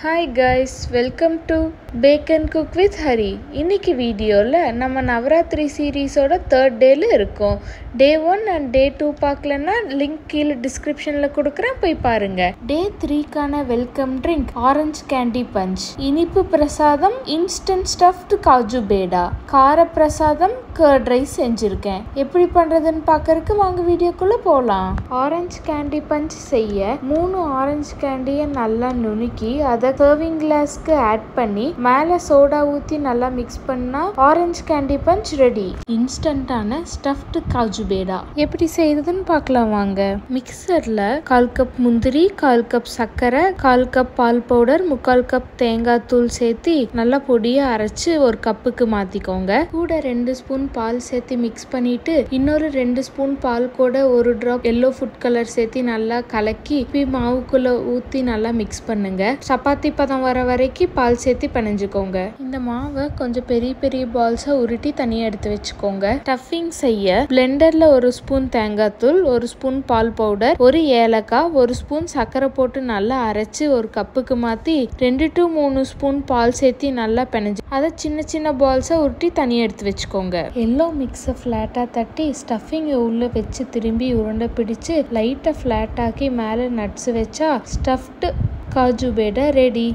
Hi guys, welcome to Bake and Cook with Hari. இன்னைக்கு வீடியோவில் நம்ம நவராத்திரி சீரீஸோட 3rd டேல இருக்கோம். Day 1 and Day 2 பார்க்கலன்னா லிங்க் கீழே டிஸ்கிரிப்ஷனில் கொடுக்குறேன், போய் பாருங்க. Day 3க்கான welcome drink orange candy punch, இனிப்பு பிரசாதம் இன்ஸ்டன்ட் ஸ்டஃப்டு காஜு பேடா, கார பிரசாதம் கர்ட் ரைஸ் செஞ்சுருக்கேன். எப்படி பண்ணுறதுன்னு பார்க்கறதுக்கு வாங்க வீடியோக்குள்ளே போகலாம். ஆரஞ்சு கேண்டி பஞ்ச் செய்ய 3 ஆரஞ்சு கேண்டியை நல்லா நுணுக்கி அதை சர்விங் கிளாஸ்க்கு ஆட் பண்ணி மேலே சோடா ஊற்றி நல்லா மிக்ஸ் பண்ணா ஆரஞ்சு கேண்டி பஞ்ச் ரெடி. இன்ஸ்டன்டான ஸ்டஃப்டு காஜு பேடா எப்படி செய்யறதுன்னு பார்க்கலாம் வாங்க. மிக்சரில் 1/4 கப் முந்திரி, 1/4 கப் சர்க்கரை, 1/4 கப் பால் பவுடர், 3/4 கப் தேங்காய் தூள் சேர்த்து நல்லா பொடியாக அரைச்சு ஒரு கப்புக்கு மாற்றிக்கோங்க. கூட 2 ஸ்பூன் பால் சேர்த்து மிக்ஸ் பண்ணிட்டு இன்னொரு 2 ஸ்பூன் பால் கூட 1 ட்ராப் எல்லோ ஃபுட் கலர் சேர்த்து நல்லா கலக்கி மாவுக்குள்ள ஊற்றி நல்லா மிக்ஸ் பண்ணுங்க. சப்பாத்தி பதம் வர வரைக்கும் பால் சேர்த்து பிணைஞ்சுக்கோங்க. இந்த மாவை கொஞ்சம் பெரிய பெரிய பால்ஸா உருட்டி தனியாக எடுத்து வச்சுக்கோங்க. ஸ்டஃபிங் செய்ய பிளெண்டர்ல 1 ஸ்பூன் தேங்காய் தூள், 1 ஸ்பூன் பால் பவுடர், 1 ஏலக்காய், 1 ஸ்பூன் சர்க்கரை போட்டு நல்லா அரைச்சு ஒரு கப்புக்கு மாற்றி 2 to 3 ஸ்பூன் பால் சேர்த்து நல்லா பிணைஞ்சு அதை சின்ன சின்ன பால்ஸா உருட்டி தனியாக எடுத்து வச்சுக்கோங்க. எல்லோ மிக்ஸை ஃப்ளாட்டாக தட்டி ஸ்டஃபிங்கை உள்ள வச்சு திரும்பி உருண்டை பிடிச்சு லைட்டாக ஃப்ளாட் ஆக்கி மேலே நட்ஸ் வச்சா ஸ்டஃப்டு காஜு பேடா ரெடி.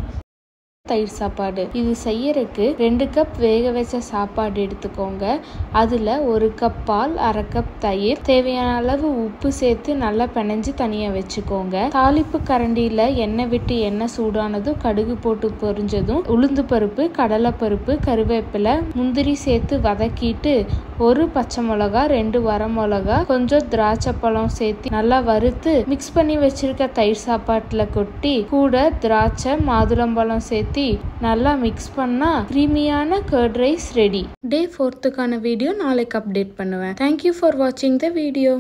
தயிர் சாப்பாடு இது செய்யறதுக்கு 2 கப் வேக வச்ச சாப்பாடு எடுத்துக்கோங்க. அதில் 1 கப் பால், 1/2 கப் தயிர், தேவையான அளவு உப்பு சேர்த்து நல்லா பிணைஞ்சு தனியாக வச்சுக்கோங்க. தாளிப்பு கரண்டியில் எண்ணெய் விட்டு எண்ணெய் சூடானதும் கடுகு போட்டு பொரிஞ்சதும் உளுந்து பருப்பு, கடலைப்பருப்பு, கருவேப்பிலை, முந்திரி சேர்த்து வதக்கிட்டு 1 பச்சை மிளகா, 2 வரமிளகா, கொஞ்சம் திராட்சை பழம் சேர்த்து நல்லா வறுத்து மிக்ஸ் பண்ணி வச்சிருக்க தயிர் சாப்பாட்டில் கொட்டி கூட திராட்சை, மாதுளம்பழம் சேர்த்து நல்லா மிக்ஸ் பண்ணா கிரீமியான கர்ட் ரைஸ் ரெடி. Day 4க்கான வீடியோ நாளைக்கு அப்டேட் பண்ணுவேன். Thank you for watching the video.